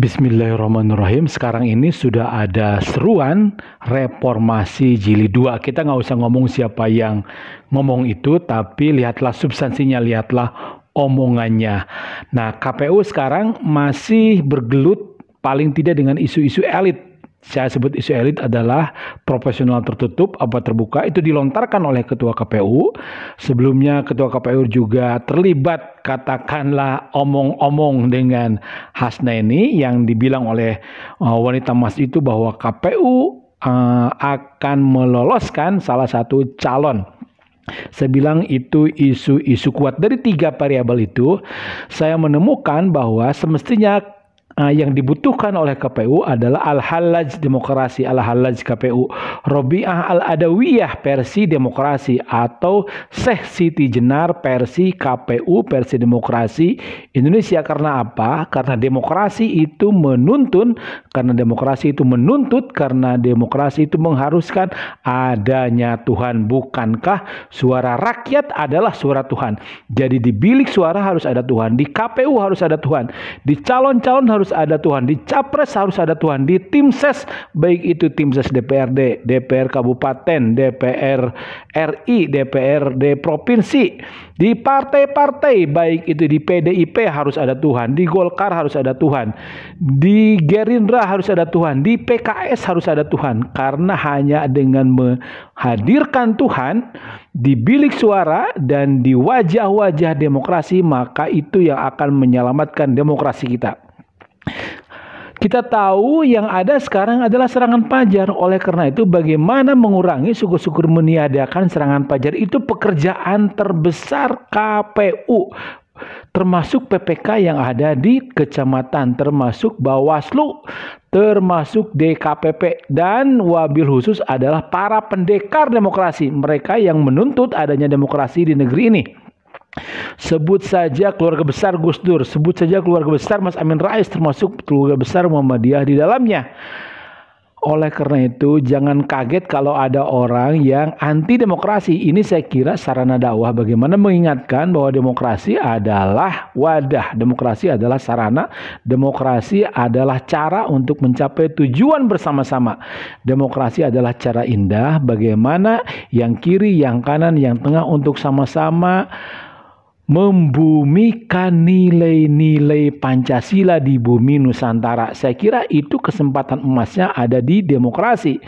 Bismillahirrahmanirrahim. Sekarang ini sudah ada seruan reformasi jilid 2. Kita nggak usah ngomong siapa yang ngomong itu, tapi lihatlah substansinya, lihatlah omongannya. Nah, KPU sekarang masih bergelut paling tidak dengan isu-isu elit. Saya sebut isu elit adalah profesional tertutup apa terbuka. Itu dilontarkan oleh Ketua KPU. Sebelumnya Ketua KPU juga terlibat katakanlah omong-omong dengan Hasnaini yang dibilang oleh wanita emas itu bahwa KPU akan meloloskan salah satu calon. Saya bilang itu isu-isu kuat. Dari 3 variabel itu saya menemukan bahwa semestinya yang dibutuhkan oleh KPU adalah Al-Hallaj demokrasi, Al-Hallaj KPU, Robiah Al-Adawiyah versi demokrasi, atau Syekh Siti Jenar versi KPU versi demokrasi Indonesia. Karena apa? Karena demokrasi itu menuntun, karena demokrasi itu menuntut, karena demokrasi itu mengharuskan adanya Tuhan. Bukankah suara rakyat adalah suara Tuhan? Jadi di bilik suara harus ada Tuhan, di KPU harus ada Tuhan, di calon-calon harus ada Tuhan, di capres harus ada Tuhan, di tim ses, baik itu tim ses DPRD, DPR Kabupaten, DPR RI, DPRD Provinsi, di partai-partai, baik itu di PDIP harus ada Tuhan, di Golkar harus ada Tuhan, di Gerindra harus ada Tuhan, di PKS harus ada Tuhan. Karena hanya dengan menghadirkan Tuhan di bilik suara dan di wajah-wajah demokrasi, maka itu yang akan menyelamatkan demokrasi kita. Kita tahu yang ada sekarang adalah serangan fajar. Oleh karena itu bagaimana mengurangi, syukur-syukur meniadakan serangan fajar itu pekerjaan terbesar KPU. Termasuk PPK yang ada di kecamatan, termasuk Bawaslu, termasuk DKPP, dan wabil khusus adalah para pendekar demokrasi. Mereka yang menuntut adanya demokrasi di negeri ini. Sebut saja keluarga besar Gus Dur, sebut saja keluarga besar Mas Amin Rais, termasuk keluarga besar Muhammadiyah di dalamnya. Oleh karena itu jangan kaget kalau ada orang yang anti demokrasi. Ini saya kira sarana dakwah bagaimana mengingatkan bahwa demokrasi adalah wadah, demokrasi adalah sarana, demokrasi adalah cara untuk mencapai tujuan bersama-sama. Demokrasi adalah cara indah bagaimana yang kiri, yang kanan, yang tengah untuk sama-sama membumikan nilai-nilai Pancasila di bumi Nusantara. Saya kira itu kesempatan emasnya ada di demokrasi.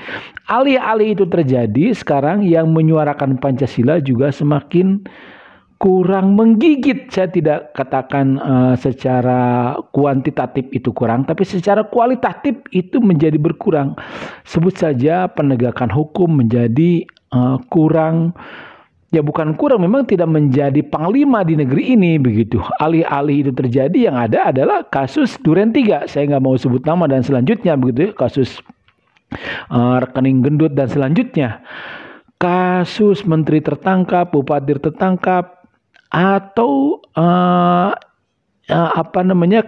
Alih-alih itu terjadi, sekarang yang menyuarakan Pancasila juga semakin kurang menggigit. Saya tidak katakan secara kuantitatif itu kurang, tapi secara kualitatif itu menjadi berkurang. Sebut saja penegakan hukum menjadi kurang. Ya bukan kurang, memang tidak menjadi panglima di negeri ini begitu. Alih-alih itu terjadi, yang ada adalah kasus Duren 3. Saya nggak mau sebut nama dan selanjutnya begitu ya. Kasus rekening gendut dan selanjutnya. Kasus menteri tertangkap, bupati tertangkap, atau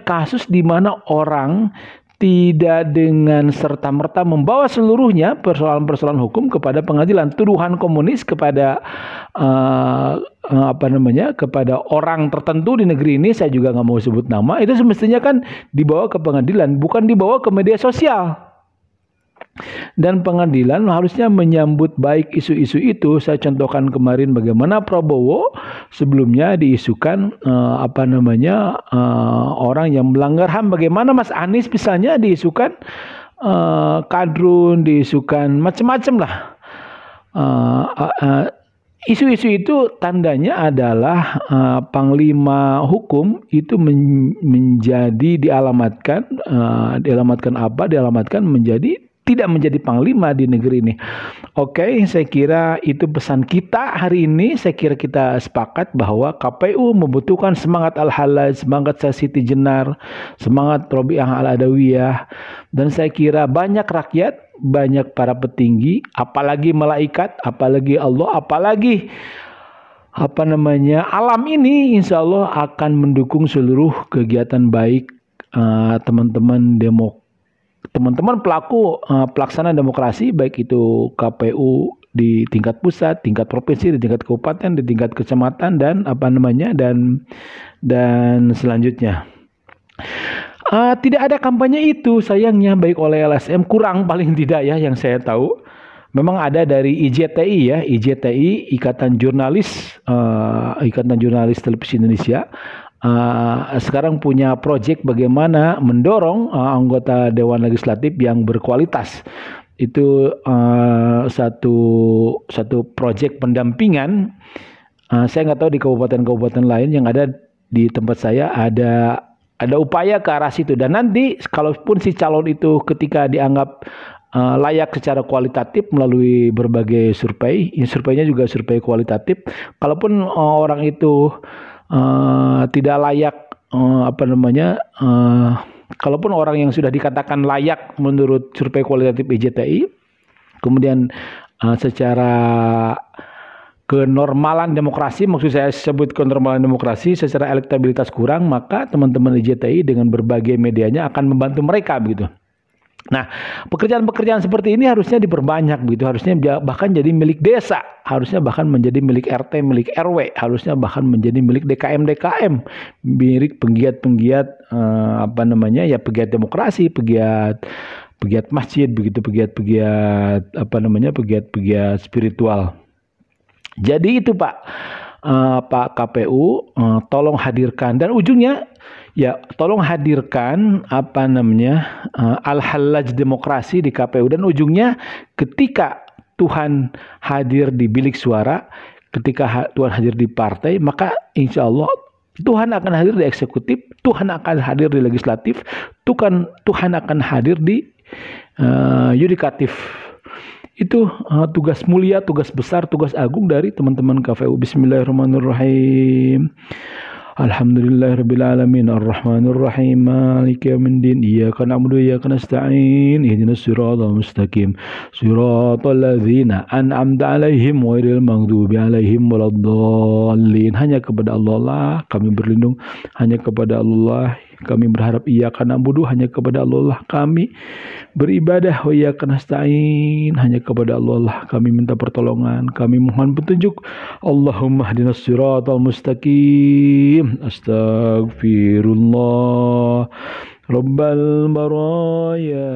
kasus di mana orang tidak dengan serta-merta membawa seluruhnya persoalan-persoalan hukum kepada pengadilan. Tuduhan komunis kepada kepada orang tertentu di negeri ini, saya juga nggak mau sebut nama, itu semestinya kan dibawa ke pengadilan, bukan dibawa ke media sosial. Dan pengadilan harusnya menyambut baik isu-isu itu. Saya contohkan kemarin bagaimana Prabowo sebelumnya diisukan orang yang melanggar HAM. Bagaimana Mas Anies misalnya diisukan kadrun, diisukan macam-macam lah. Isu-isu itu tandanya adalah panglima hukum itu menjadi dialamatkan menjadi tidak menjadi panglima di negeri ini. Oke, saya kira itu pesan kita hari ini. Saya kira kita sepakat bahwa KPU membutuhkan semangat Al-Hallaj, semangat Siti Jenar, semangat Robiah Al-Adawiyah. Dan saya kira banyak rakyat, banyak para petinggi, apalagi malaikat, apalagi Allah, apalagi alam ini, insya Allah akan mendukung seluruh kegiatan baik teman-teman pelaku pelaksana demokrasi, baik itu KPU di tingkat pusat, tingkat provinsi, di tingkat kabupaten, di tingkat kecamatan, dan dan selanjutnya. Tidak ada kampanye itu sayangnya, baik oleh LSM, kurang paling tidak ya yang saya tahu. Memang ada dari IJTI ya, IJTI Ikatan Jurnalis Televisi Indonesia. Sekarang punya proyek bagaimana mendorong anggota Dewan Legislatif yang berkualitas. Itu satu proyek pendampingan. Saya nggak tahu di kabupaten-kabupaten lain. Yang ada di tempat saya ada upaya ke arah situ. Dan nanti kalaupun si calon itu ketika dianggap layak secara kualitatif melalui berbagai survei, surveinya juga survei kualitatif. Kalaupun orang itu tidak layak, kalaupun orang yang sudah dikatakan layak menurut survei kualitatif IJTI, kemudian secara kenormalan demokrasi, maksud saya sebut kenormalan demokrasi, secara elektabilitas kurang, maka teman-teman IJTI dengan berbagai medianya akan membantu mereka begitu. Nah, pekerjaan-pekerjaan seperti ini harusnya diperbanyak begitu, harusnya bahkan jadi milik desa, harusnya bahkan menjadi milik RT, milik RW, harusnya bahkan menjadi milik DKM, milik penggiat-penggiat pegiat demokrasi, pegiat masjid begitu, pegiat spiritual. Jadi itu Pak KPU, tolong hadirkan, dan ujungnya ya tolong hadirkan al-halaj demokrasi di KPU, dan ujungnya ketika Tuhan hadir di bilik suara, ketika Tuhan hadir di partai, maka insya Allah Tuhan akan hadir di eksekutif, Tuhan akan hadir di legislatif, Tuhan akan hadir di yudikatif. Itu tugas mulia, tugas besar, tugas agung dari teman-teman KPU. Bismillahirrahmanirrahim. Alhamdulillahirabbil alamin arrahmanir rahim maliki yaumiddin iyyaka na'budu wa iyyaka nasta'in ihdinas siratal mustaqim siratal ladzina an'amta 'alaihim ghairil maghdubi 'alaihim waladdallin. Hanya kepada Allah lah kami berlindung, hanya kepada Allah kami berharap, iyyaka na'budu, hanya kepada Allah lah kami beribadah, wa iyyaka nasta'in, hanya kepada Allah lah kami minta pertolongan, kami mohon petunjuk. Allahumma hdinas siratal mustaqim. Astagfirullah Rabbal baraya.